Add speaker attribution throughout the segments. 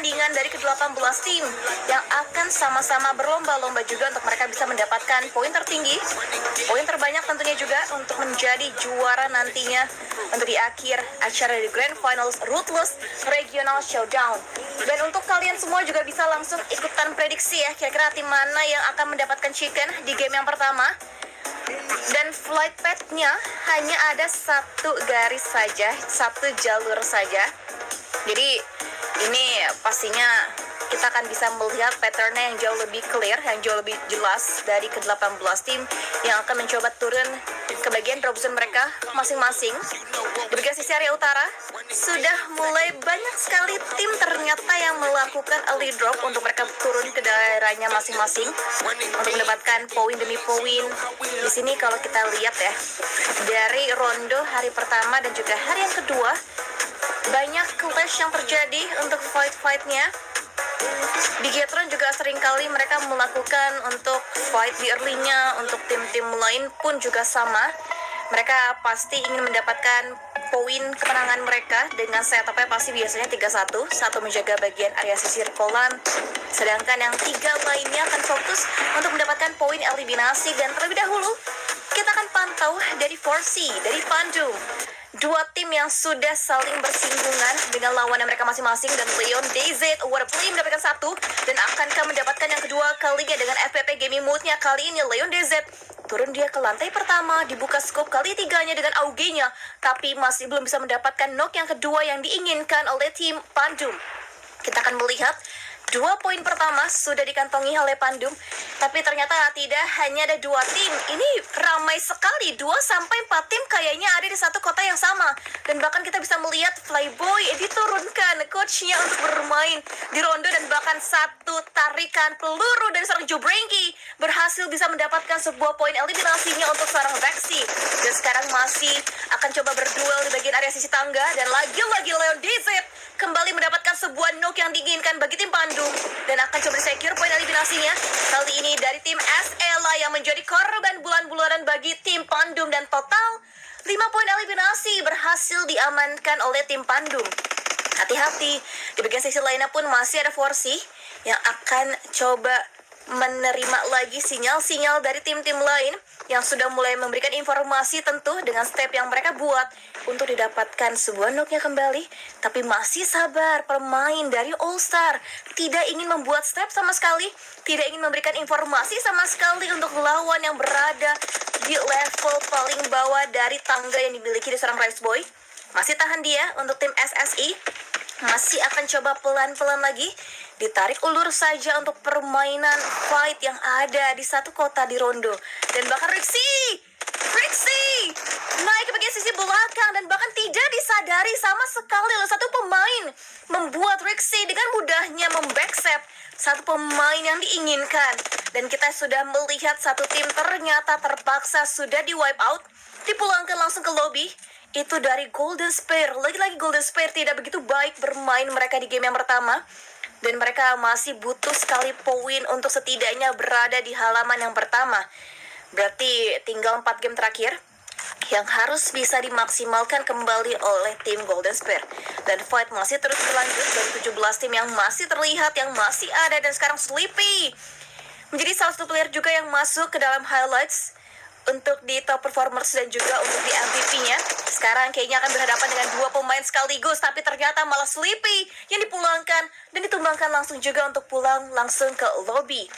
Speaker 1: pertandingan dari ke-18 tim yang akan sama-sama berlomba-lomba juga untuk mereka bisa mendapatkan poin tertinggi, poin terbanyak tentunya juga untuk menjadi juara nantinya untuk di akhir acara di Grand Finals Ruthless Regional Showdown. Dan untuk kalian semua juga bisa langsung ikutan prediksi ya, kira-kira tim mana yang akan mendapatkan chicken di game yang pertama. Dan flight path-nya hanya ada satu garis saja, satu jalur saja. Jadi ini pastinya kita akan bisa melihat pattern-nya yang jauh lebih clear, yang jauh lebih jelas dari ke-18 tim yang akan mencoba turun ke bagian drop zone mereka masing-masing. Di bagian sisi area utara sudah mulai banyak sekali tim ternyata yang melakukan early drop untuk mereka turun ke daerahnya masing-masing untuk mendapatkan poin demi poin. Di sini kalau kita lihat ya, dari rondo hari pertama dan juga hari yang kedua, banyak clash yang terjadi untuk fight-fightnya. Bigetron juga seringkali mereka melakukan untuk fight di early-nya, untuk tim-tim lain pun juga sama. Mereka pasti ingin mendapatkan poin kemenangan mereka dengan setupnya pasti biasanya 3-1, satu menjaga bagian area sisir kolam, sedangkan yang 3 lainnya akan fokus untuk mendapatkan poin eliminasi. Dan terlebih dahulu kita akan pantau dari 4C, dari Pandum, dua tim yang sudah saling bersinggungan dengan lawannya mereka masing-masing. Dan Leon DZ What a Play mendapatkan 1 dan akankah mendapatkan yang kedua kalinya dengan FPP Gaming Mode-nya. Kali ini Leon DZ turun dia ke lantai pertama, dibuka scope kali 3-nya dengan AUG-nya, tapi masih belum bisa mendapatkan knock yang kedua yang diinginkan oleh tim Pandum. Kita akan melihat 2 poin pertama sudah dikantongi oleh Pandum, tapi ternyata tidak hanya ada 2 tim. Ini ramai sekali, 2-4 tim kayaknya ada di satu kota yang sama. Dan bahkan kita bisa melihat Flyboy diturunkan coachnya untuk bermain di rondo, dan bahkan satu tarikan peluru dari seorang Jobranky berhasil bisa mendapatkan sebuah poin eliminasinya untuk seorang Vexy. Dan sekarang masih akan coba berduel di bagian area sisi tangga, dan lagi-lagi Leon DZ kembali mendapatkan sebuah knock yang diinginkan bagi tim Pandum dan akan coba secure poin eliminasinya. Kali ini dari tim SLA yang menjadi korban bulan-bulanan bagi tim Pandum, dan total 5 poin eliminasi berhasil diamankan oleh tim Pandum. Hati-hati, di bagian sisi lainnya pun masih ada Forsi yang akan coba menerima lagi sinyal-sinyal dari tim-tim lain yang sudah mulai memberikan informasi tentu dengan step yang mereka buat untuk didapatkan sebuah knocknya kembali. Tapi masih sabar, pemain dari All Star tidak ingin membuat step sama sekali, tidak ingin memberikan informasi sama sekali untuk lawan yang berada di level paling bawah dari tangga yang dimiliki di seorang Rice Boy. Masih tahan dia untuk tim SSI, masih akan coba pelan-pelan lagi ditarik ulur saja untuk permainan fight yang ada di satu kota di rondo. Dan bahkan Rixie naik ke bagian sisi belakang dan bahkan tidak disadari sama sekali oleh satu pemain, membuat Rixie dengan mudahnya membackstep satu pemain yang diinginkan. Dan kita sudah melihat satu tim ternyata terpaksa sudah di wipe out, dipulangkan langsung ke lobby. Itu dari Golden Spear. Lagi-lagi Golden Spear tidak begitu baik bermain mereka di game yang pertama, dan mereka masih butuh sekali poin untuk setidaknya berada di halaman yang pertama. Berarti tinggal 4 game terakhir yang harus bisa dimaksimalkan kembali oleh tim Golden Spear. Dan fight masih terus berlanjut dari 17 tim yang masih terlihat, yang masih ada. Dan sekarang Sleepy menjadi salah satu player juga yang masuk ke dalam highlights untuk di top performers dan juga untuk di MVP-nya. Sekarang kayaknya akan berhadapan dengan 2 pemain sekaligus, tapi ternyata malah Sleepy yang dipulangkan dan ditumbangkan langsung juga untuk pulang langsung ke lobby.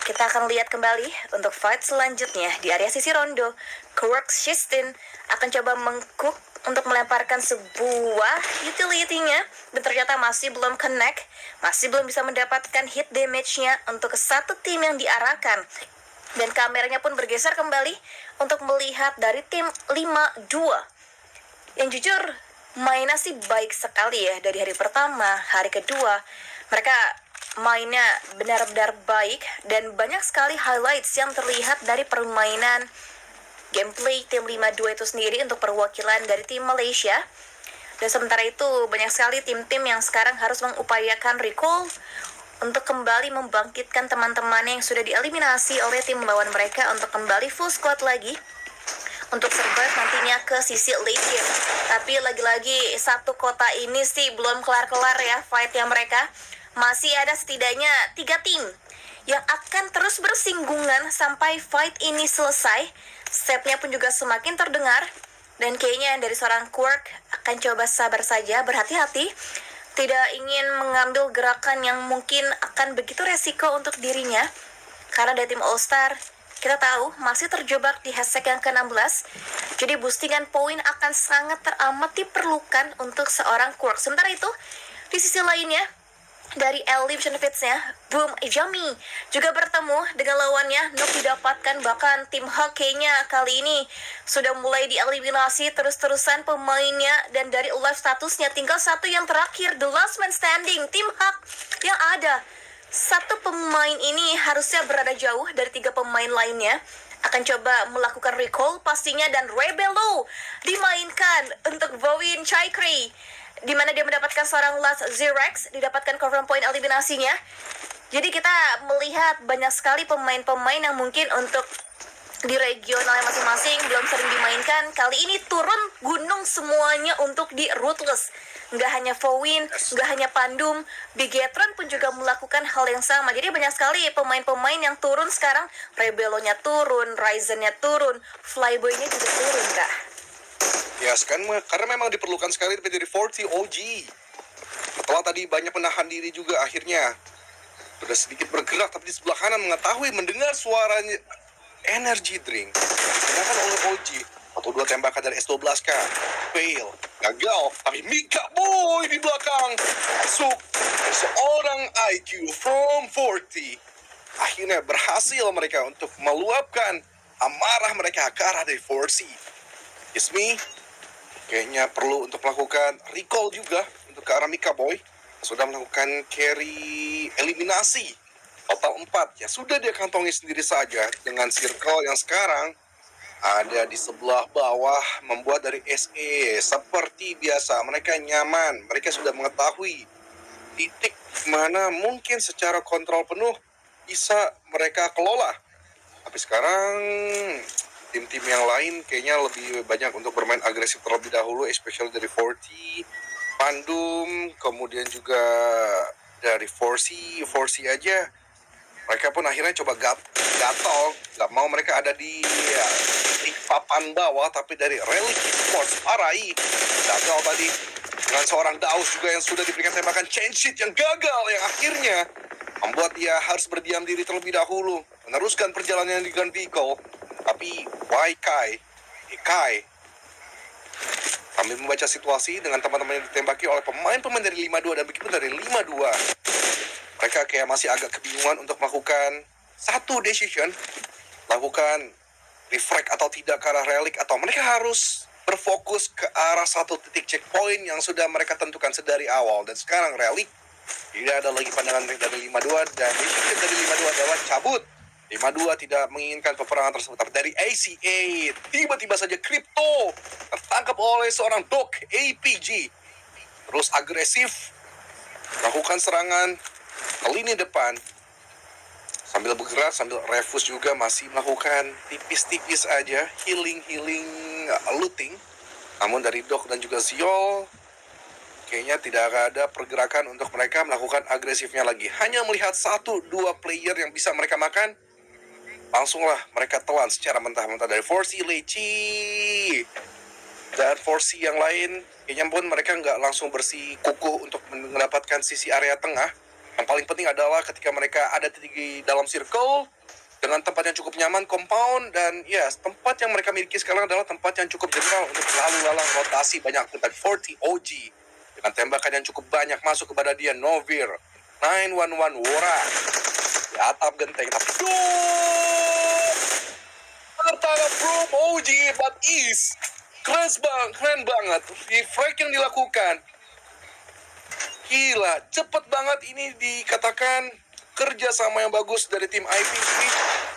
Speaker 1: Kita akan lihat kembali untuk fight selanjutnya di area sisi rondo. Quarks Shistin akan coba mengcook untuk melemparkan sebuah utility-nya, dan ternyata masih belum connect, masih belum bisa mendapatkan hit damage-nya untuk satu tim yang diarahkan. Dan kameranya pun bergeser kembali untuk melihat dari tim 5-2 yang jujur mainnya sih baik sekali ya. Dari hari pertama, hari kedua mereka mainnya benar-benar baik, dan banyak sekali highlights yang terlihat dari permainan gameplay tim 5-2 itu sendiri untuk perwakilan dari tim Malaysia. Dan sementara itu banyak sekali tim-tim yang sekarang harus mengupayakan recall untuk kembali membangkitkan teman-temannya yang sudah dieliminasi oleh tim melawan mereka untuk kembali full squad lagi untuk survive nantinya ke sisi late game. Tapi lagi-lagi satu kota ini sih belum kelar-kelar ya fight yang mereka Masih ada setidaknya 3 tim yang akan terus bersinggungan sampai fight ini selesai. Stepnya pun juga semakin terdengar. Dan kayaknya dari seorang Quirk akan coba sabar saja, berhati-hati. Tidak ingin mengambil gerakan yang mungkin akan begitu resiko untuk dirinya. Karena dari tim All-Star, kita tahu masih terjebak di hashtag yang ke-16. Jadi boostingan poin akan sangat teramat diperlukan untuk seorang Quirk. Sementara itu, di sisi lainnya, dari Elite Benefits-nya, Boom Ijami juga bertemu dengan lawannya. Nuk didapatkan, bahkan tim Hawk kayaknya kali ini sudah mulai dieliminasi terus-terusan pemainnya. Dan dari live statusnya tinggal satu yang terakhir, the last man standing, tim Hawk yang ada. Satu pemain ini harusnya berada jauh dari 3 pemain lainnya. Akan coba melakukan recall pastinya, dan Rebelo dimainkan untuk Bowen Chaikri, di mana dia mendapatkan seorang last Xerax, didapatkan confirm point eliminasinya. Jadi kita melihat banyak sekali pemain-pemain yang mungkin untuk di regionalnya masing-masing belum sering dimainkan. Kali ini turun gunung semuanya untuk di Ruthless. Nggak hanya Fowin, nggak hanya Pandum, Bigetron pun juga melakukan hal yang sama. Jadi banyak sekali pemain-pemain yang turun sekarang. Rebelonya turun, Ryzennya turun, Flyboy-nya juga turun, Kak.
Speaker 2: Ya, sekarang karena memang diperlukan sekali dari 40 OG. Setelah tadi banyak menahan diri juga, akhirnya sudah sedikit bergerak, tapi di sebelah kanan mengetahui mendengar suaranya energy drink. Sedangkan oleh OG, atau 2 tembakan dari S12K, fail, gagal, tapi Mika Boy di belakang masuk. Seorang IQ from 40. Akhirnya berhasil mereka untuk meluapkan amarah mereka ke arah dari 40. Ismi kayaknya perlu untuk melakukan recall juga untuk ke arah Mika Boy. Sudah melakukan carry eliminasi total 4 ya, sudah dia kantongi sendiri saja dengan circle yang sekarang ada di sebelah bawah, membuat dari SE seperti biasa. Mereka nyaman, mereka sudah mengetahui titik mana mungkin secara kontrol penuh bisa mereka kelola. Tapi sekarang tim-tim yang lain kayaknya lebih banyak untuk bermain agresif terlebih dahulu, especially dari 40, Pandum, kemudian juga dari 4C aja. Mereka pun akhirnya coba gatal, nggak mau mereka ada di papan bawah, tapi dari Relic Force Arai gagal tadi dengan seorang Daus juga yang sudah diberikan tembakan chain sheet yang gagal, yang akhirnya membuat dia harus berdiam diri terlebih dahulu, meneruskan perjalanan di Gun Vehicle. Tapi Kai sambil membaca situasi dengan teman-teman yang ditembaki oleh pemain-pemain dari 52 dan begitu dari 52. Mereka kayak masih agak kebingungan untuk melakukan satu decision, lakukan refract atau tidak ke arah relic, atau mereka harus berfokus ke arah satu titik checkpoint yang sudah mereka tentukan sedari awal. Dan sekarang relic tidak ada lagi pandangan dari 52, dan decision dari 52 adalah cabut. 52 tidak menginginkan peperangan tersebut. Tapi dari ACA, tiba-tiba saja Crypto tertangkap oleh seorang Doc APG. Terus agresif melakukan serangan ke lini depan. Sambil bergerak, sambil Refus juga masih melakukan tipis-tipis aja healing looting. Namun dari Doc dan juga Ziol kayaknya tidak ada pergerakan untuk mereka melakukan agresifnya lagi. Hanya melihat 1-2 player yang bisa mereka makan, langsunglah mereka telan secara mentah-mentah dari 4C Leci dan 4C yang lain. Kayaknya pun mereka nggak langsung bersih kukuh untuk mendapatkan sisi area tengah. Yang paling penting adalah ketika mereka ada di dalam circle dengan tempat yang cukup nyaman, compound, dan ya tempat yang mereka miliki sekarang adalah tempat yang cukup general untuk lalu lalang rotasi banyak. Tentang 40 OG dengan tembakan yang cukup banyak masuk kepada dia, Novir, 911 Wora di atap genteng, tapi tertangkap from OG, but is keren banget refract yang dilakukan. Gila, cepet banget ini, dikatakan kerja sama yang bagus dari tim IPC.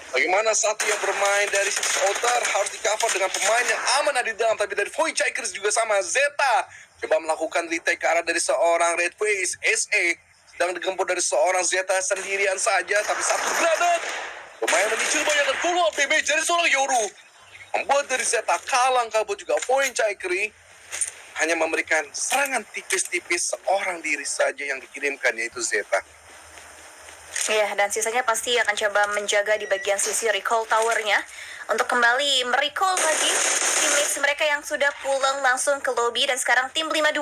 Speaker 2: Bagaimana satu yang bermain dari sisi outer harus di cover dengan pemain yang aman ada di dalam. Tapi dari Void Chikers juga sama, Zeta coba melakukan retake ke arah dari seorang Red Face SE, sedang digempur dari seorang Zeta sendirian saja. Tapi satu granat pemain menyicil banyak dan follow up damage dari seorang Yoru membuat dari Zeta kalang kabut juga. Void Chikers hanya memberikan serangan tipis-tipis seorang diri saja yang dikirimkan, yaitu Zeta.
Speaker 1: Ya, dan sisanya pasti akan coba menjaga di bagian sisi recall towernya untuk kembali merecall lagi teammates mereka yang sudah pulang langsung ke lobby. Dan sekarang tim 52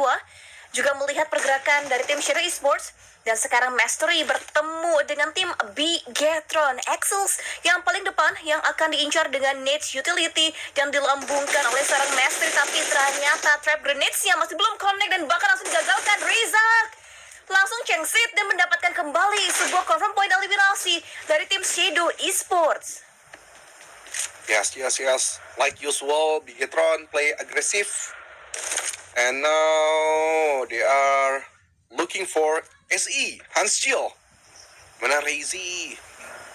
Speaker 1: juga melihat pergerakan dari tim Shadow Esports. Dan sekarang Mastery bertemu dengan tim Bigetron Axels yang paling depan yang akan diincar dengan nades utility yang dilambungkan oleh seorang Mastery. Tapi ternyata trap grenades-nya masih belum connect dan bahkan langsung digagalkan. Rizak langsung cengsit dan mendapatkan kembali sebuah confirm point eliminasi dari tim Shadow Esports.
Speaker 2: Yes. Like usual, Bigetron play aggressive. And now they are looking for SE, Hans Chill. Mana Reizi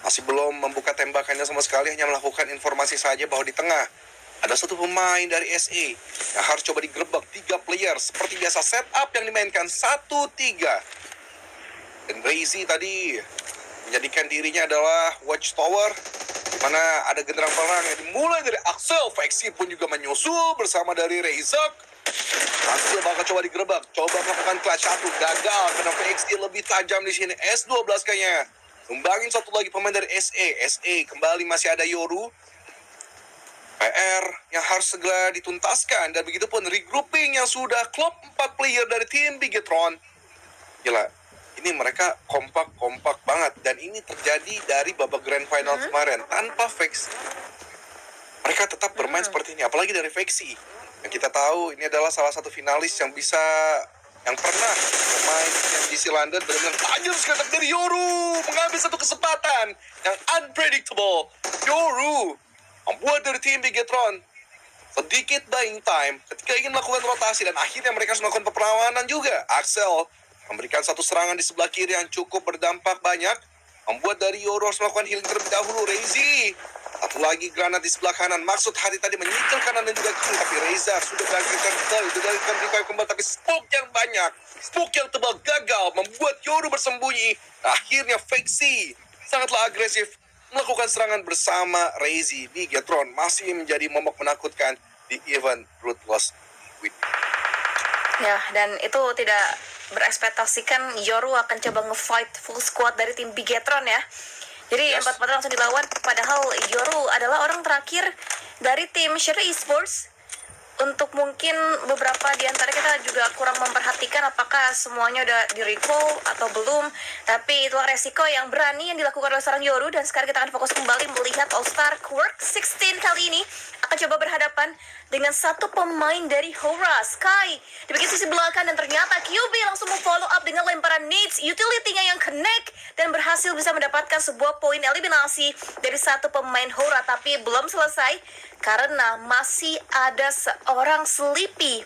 Speaker 2: masih belum membuka tembakannya sama sekali, hanya melakukan informasi saja bahwa di tengah ada satu pemain dari SE yang harus coba digerebek 3 player. Seperti biasa setup yang dimainkan 1-3. Dan Reizi tadi menjadikan dirinya adalah watchtower, di mana ada genderang perang yang dimulai dari Axel. Vexi pun juga menyusul bersama dari Reizak. Axel bakal coba digerebek, coba melakukan clutch 1, gagal karena Vexi lebih tajam di sini. S12 kayaknya tumbangin satu lagi pemain dari SE kembali masih ada Yoru. PR yang harus segera dituntaskan, dan begitu pun regrouping yang sudah klop 4 player dari tim Bigetron. Gila, ini mereka kompak banget, dan ini terjadi dari babak grand final kemarin tanpa Vexi. Mereka tetap bermain seperti ini, apalagi dari Vexi yang kita tahu ini adalah salah satu finalis yang pernah bermain di DC London. Benar-benar tajam sekali dari Yoru mengambil satu kesempatan yang unpredictable. Yoru membuat dari tim Bigetron sedikit buying time ketika ingin melakukan rotasi, dan akhirnya mereka harus melakukan perlawanan juga. Axel memberikan satu serangan di sebelah kiri yang cukup berdampak banyak, membuat dari Yoru harus melakukan healing terlebih dahulu. Reizi satu lagi granat di sebelah kanan. Maksud Hari tadi menyingkir kanan dan juga kiri, tapi Reza sudah bangkitkan kembali, tapi smoke yang banyak, smoke yang tebal gagal membuat Yoru bersembunyi. Akhirnya Vexi sangatlah agresif melakukan serangan bersama Reizi. Bigetron masih menjadi momok menakutkan di event Ruthless Win.
Speaker 1: Ya, dan itu tidak berekspektasikan Yoru akan coba nge-fight full squad dari tim Bigetron ya. Jadi 4-4 langsung dilawan, padahal Yoru adalah orang terakhir dari tim Shadow Esports. Untuk mungkin beberapa di antara kita juga kurang memperhatikan apakah semuanya udah di recall atau belum. Tapi itulah resiko yang berani yang dilakukan oleh seorang Yoru. Dan sekarang kita akan fokus kembali melihat All-Star Quirk 16 kali ini akan coba berhadapan dengan satu pemain dari Hora, Sky di bagian sisi belakang. Dan ternyata QB langsung follow up dengan lemparan nades utility-nya yang connect dan berhasil bisa mendapatkan sebuah poin eliminasi dari satu pemain Hora. Tapi belum selesai karena masih ada seorang Sleepy,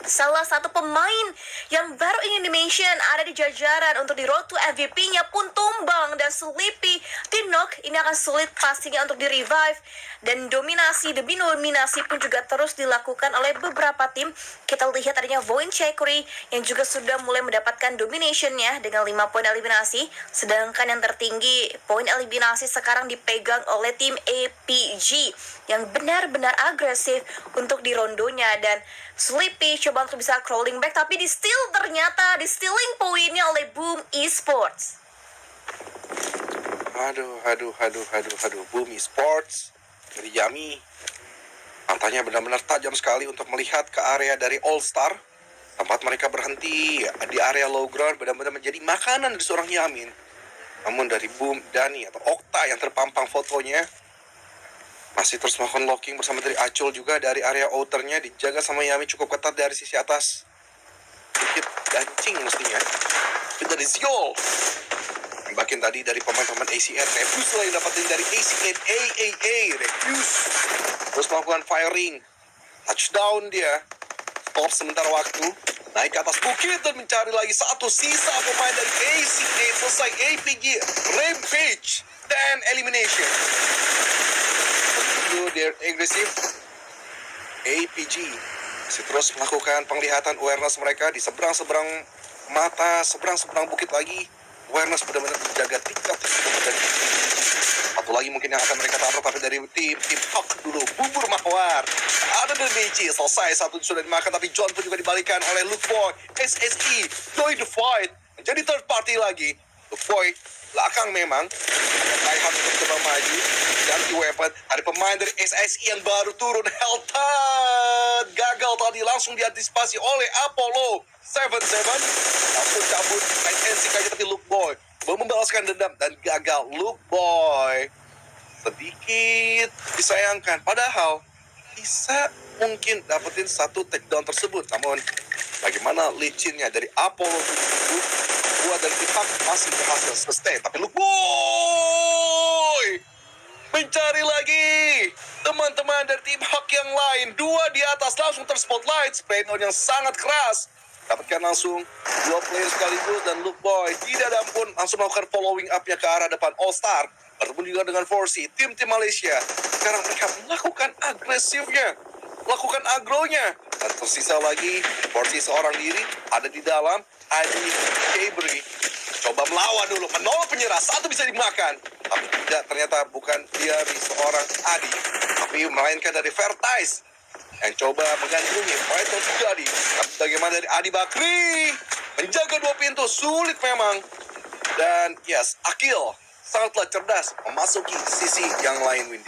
Speaker 1: salah satu pemain yang baru ingin di-mention ada di jajaran untuk di road to MVP-nya pun tumbang, dan Sleepy di knock. Ini akan sulit pastinya untuk di-revive, dan dominasi demi dominasi pun juga terus dilakukan oleh beberapa tim. Kita lihat adanya Voin Chekuri yang juga sudah mulai mendapatkan domination-nya dengan 5 poin eliminasi, sedangkan yang tertinggi poin eliminasi sekarang dipegang oleh tim APG yang benar-benar agresif untuk di rondonya. Dan Sleepy coba untuk bisa crawling back, tapi ternyata di stealing poinnya oleh Boom Esports.
Speaker 2: Aduh. Boom Esports dari Yami matanya benar-benar tajam sekali untuk melihat ke area dari All Star. Tempat mereka berhenti di area low ground benar-benar menjadi makanan dari seorang Yamin. Namun dari Boom, Dani atau Okta yang terpampang fotonya masih terus melakukan locking bersama dari Acul juga dari area outernya, dijaga sama Yami cukup ketat dari sisi atas. Sedikit dancing mestinya. Tapi dari Ziol bagian tadi dari pemain-pemain ACN, Refuse lah yang dapatin dari ACN AAA. Refuse terus melakukan firing, touchdown dia, stop sementara waktu, naik ke atas bukit dan mencari lagi satu sisa pemain dari ACA. Selesai APG Rampage dan elimination. They're aggressive. APG masih terus melakukan penglihatan awareness mereka di seberang-seberang mata, seberang-seberang bukit lagi. awareness benar-benar terjaga tingkat tersebut. Dan satu lagi mungkin yang akan mereka tabrak, tapi dari tim Hawk dulu, bubur mawar. Ada The Magic, selesai, satu sudah dimakan, tapi John pun juga dibalikan oleh Luke Boy. SSE join the fight, menjadi third party lagi. Luke Boy belakang memang Taihan untuk coba maju, ganti weapon. Ada pemain dari SSE yang baru turun, Helton gagal tadi, langsung diantisipasi oleh Apollo 77. Cabut NC aja, tapi Luke Boy membalaskan dendam dan gagal. Luke Boy sedikit disayangkan, padahal bisa mungkin dapetin satu takedown tersebut. Namun bagaimana licinnya dari Apollo itu, gua dan pihak masih berhasil sustain. Tapi Luke Boy mencari lagi teman-teman dari tim Hawk yang lain. Dua di atas langsung terspotlight, spray down yang sangat keras. Dapatkan langsung dua player sekaligus, dan Luke Boy tidak ada ampun, langsung melakukan following up-nya ke arah depan All Star. Bertemu juga dengan Forcy, tim Malaysia. Sekarang mereka melakukan agresifnya, melakukan agronya. Dan tersisa lagi Forcy seorang diri, ada di dalam Adi Cabri. Coba melawan dulu, menolak penyerah, satu bisa dimakan. Tapi tidak, ternyata bukan dari seorang Adi, tapi melainkan dari Vertice yang coba menggandrungi fight yang terjadi. Tapi bagaimana dari Adi Bakri menjaga dua pintu, sulit memang. Dan yes, Akil sangatlah cerdas memasuki sisi yang lain, Windy.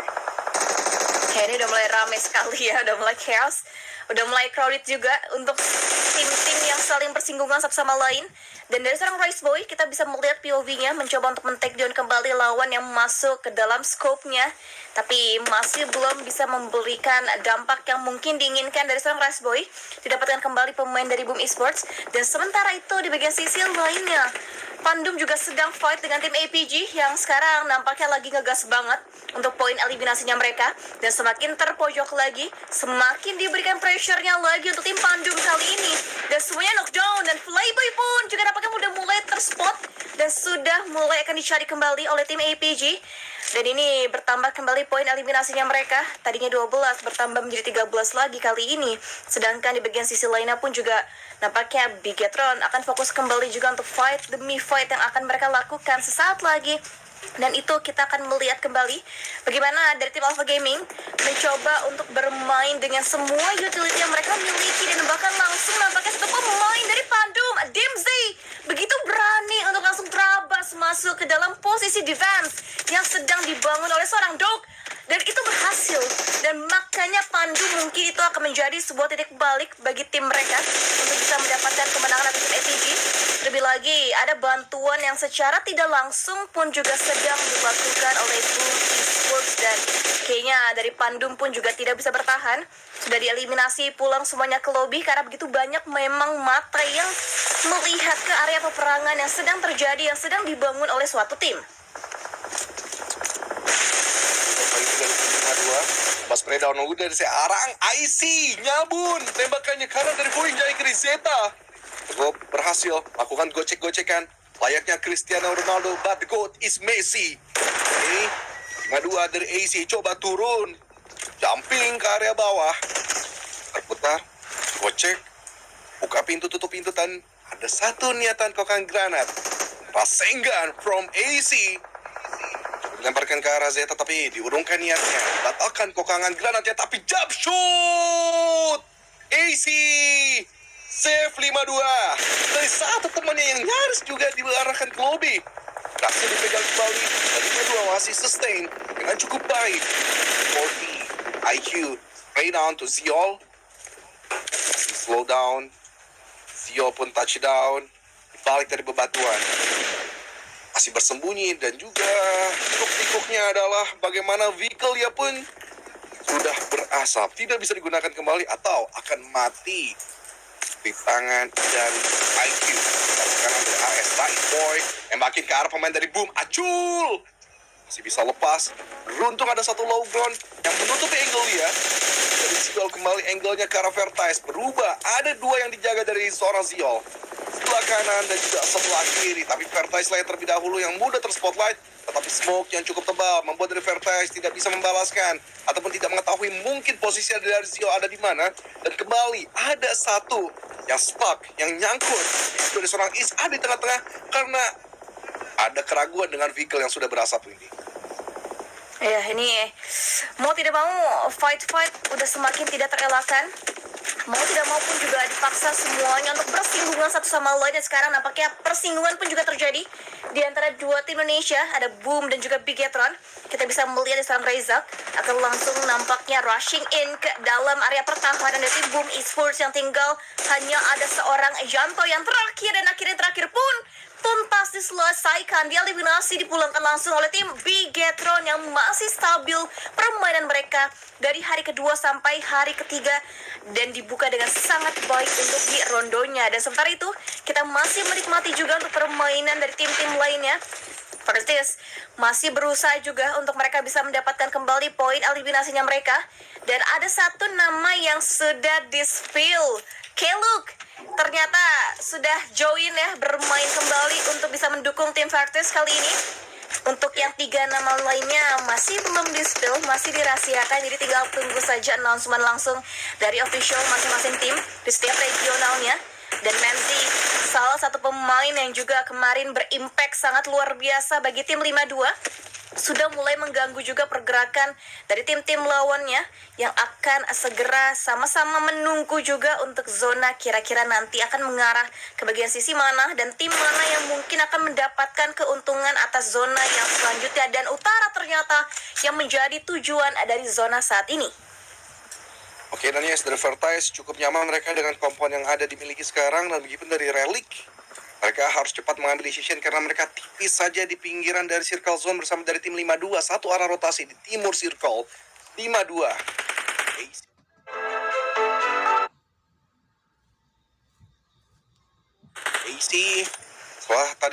Speaker 1: Ini udah mulai rame sekali ya, udah mulai chaos, udah mulai crowded juga untuk tim-tim yang saling bersinggungan satu sama lain. Dan dari seorang Rice Boy, kita bisa melihat POV-nya mencoba untuk men-takedown kembali lawan yang masuk ke dalam scope-nya. Tapi masih belum bisa memberikan dampak yang mungkin diinginkan dari seorang Rice Boy. Didapatkan kembali pemain dari Boom Esports. Dan sementara itu di bagian sisi lainnya, Pandum juga sedang fight dengan tim APG yang sekarang nampaknya lagi ngegas banget untuk poin eliminasinya mereka. Dan semakin terpojok lagi, semakin diberikan pressure-nya lagi untuk tim Pandum kali ini. Dan semuanya knockdown, dan Flyboy pun juga nampaknya udah mulai terspot dan sudah mulai akan dicari kembali oleh tim APG. Dan ini bertambah kembali poin eliminasinya mereka. Tadinya 12 bertambah menjadi 13 lagi kali ini. Sedangkan di bagian sisi lainnya pun juga nampaknya Bigetron akan fokus kembali juga untuk fight demi fight yang akan mereka lakukan sesaat lagi. Dan itu kita akan melihat kembali bagaimana dari tim Alpha Gaming mencoba untuk bermain dengan semua utility yang mereka miliki. Dan bahkan langsung nampaknya satu pemain dari Pandum, Dimsey, begitu berani untuk langsung terabas masuk ke dalam posisi defense yang sedang dibangun oleh seorang Dog. Dan itu berhasil, dan makanya Pandu mungkin itu akan menjadi sebuah titik balik bagi tim mereka untuk bisa mendapatkan kemenangan atas tim ATG. Lebih lagi, ada bantuan yang secara tidak langsung pun juga sedang dilakukan oleh Boom Esports. Dan kayaknya dari Pandum pun juga tidak bisa bertahan. Sudah dieliminasi pulang semuanya ke lobby karena begitu banyak memang mata yang melihat ke area peperangan yang sedang terjadi, yang sedang dibangun oleh suatu tim.
Speaker 2: Pas predaun udah searang IC nyabun tembakannya kanan dari Boeing Jaya ke Zeta. Cukup berhasil lakukan gocek-gocekan layaknya Cristiano Ronaldo, but the GOAT is Messi. Ini 5-2 dari AC, coba turun, jumping ke area bawah, terputar, gocek, buka pintu, tutup pintu, dan ada satu niatan kokan granat. Rasengan from AC dilemparkan ke arah Zeta, tapi diurungkan niatnya. Batalkan kokangan granatnya, tapi jump shoot! AC save 5-2 dari satu temannya yang nyaris juga diarahkan ke lobby. Berhasil dipegang kembali, dan 5-2 masih sustain dengan cukup baik. 40 IQ, play down to Ziol. Masih slow down. Ziol pun touchdown, balik dari bebatuan. Masih bersembunyi, dan juga tikuk-tikuknya adalah bagaimana vehicle ya pun sudah berasap, tidak bisa digunakan kembali atau akan mati di tangan dari IQ. Sekarang dari AS Rice Boy yang makin ke arah pemain dari Boom, Acul masih bisa lepas. Beruntung ada satu low ground yang menutupi angle dia. Dari Ziol kembali angle-nya ke arah Vertice, berubah. Ada dua yang dijaga dari seorang Ziol, sebelah kanan dan juga sebelah kiri. Tapi Vertice lah yang terlebih dahulu yang mudah terspotlight. Tetapi smoke yang cukup tebal membuat dari Vertice tidak bisa membalaskan ataupun tidak mengetahui mungkin posisi dari Zio ada di mana. Dan kembali ada satu yang stuck, yang nyangkut dari seorang Is ada di tengah-tengah karena ada keraguan dengan vehicle yang sudah berasap ini.
Speaker 1: Ya, ini mau tidak mau fight udah semakin tidak terelakkan. Mau tidak mau pun juga dipaksa semuanya untuk bersinggungan satu sama lain, dan sekarang nampaknya persinggungan pun juga terjadi di antara dua tim Indonesia, ada Boom dan juga Bigetron. Kita bisa melihat di seorang Rezak akan langsung nampaknya rushing in ke dalam area pertahanan dari tim Boom Esports, yang tinggal hanya ada seorang Yanto yang terakhir, dan akhirnya terakhir pun tuntas diselesaikan, dieliminasi, dipulangkan langsung oleh tim Bigetron yang masih stabil permainan mereka dari hari kedua sampai hari ketiga, dan dibuka dengan sangat baik untuk di rondonya. Dan sementara itu kita masih menikmati juga untuk permainan dari tim-tim lainnya. Vertis masih berusaha juga untuk mereka bisa mendapatkan kembali poin eliminasinya mereka, dan ada satu nama yang sudah di-spill. Keluk ternyata sudah join ya, bermain kembali untuk bisa mendukung tim Vertis kali ini. Untuk yang 3 nama lainnya masih belum di-spill, masih dirahasiakan, jadi tinggal tunggu saja announcement langsung dari official masing-masing tim di setiap regionalnya. Dan Manzi, salah satu pemain yang juga kemarin berimpact sangat luar biasa bagi tim 52, sudah mulai mengganggu juga pergerakan dari tim-tim lawannya yang akan segera sama-sama menunggu juga untuk zona kira-kira nanti akan mengarah ke bagian sisi mana, dan tim mana yang mungkin akan mendapatkan keuntungan atas zona yang selanjutnya. Dan utara ternyata yang menjadi tujuan dari zona saat ini.
Speaker 2: Oke, dan yes, dari Vertis cukup nyaman mereka dengan komponen yang ada dimiliki sekarang, dan begitupun dari Relic. Mereka harus cepat mengambil decision karena mereka tipis saja di pinggiran dari circle zone bersama dari tim 52. Satu arah rotasi di timur circle 52. AC setelah tadi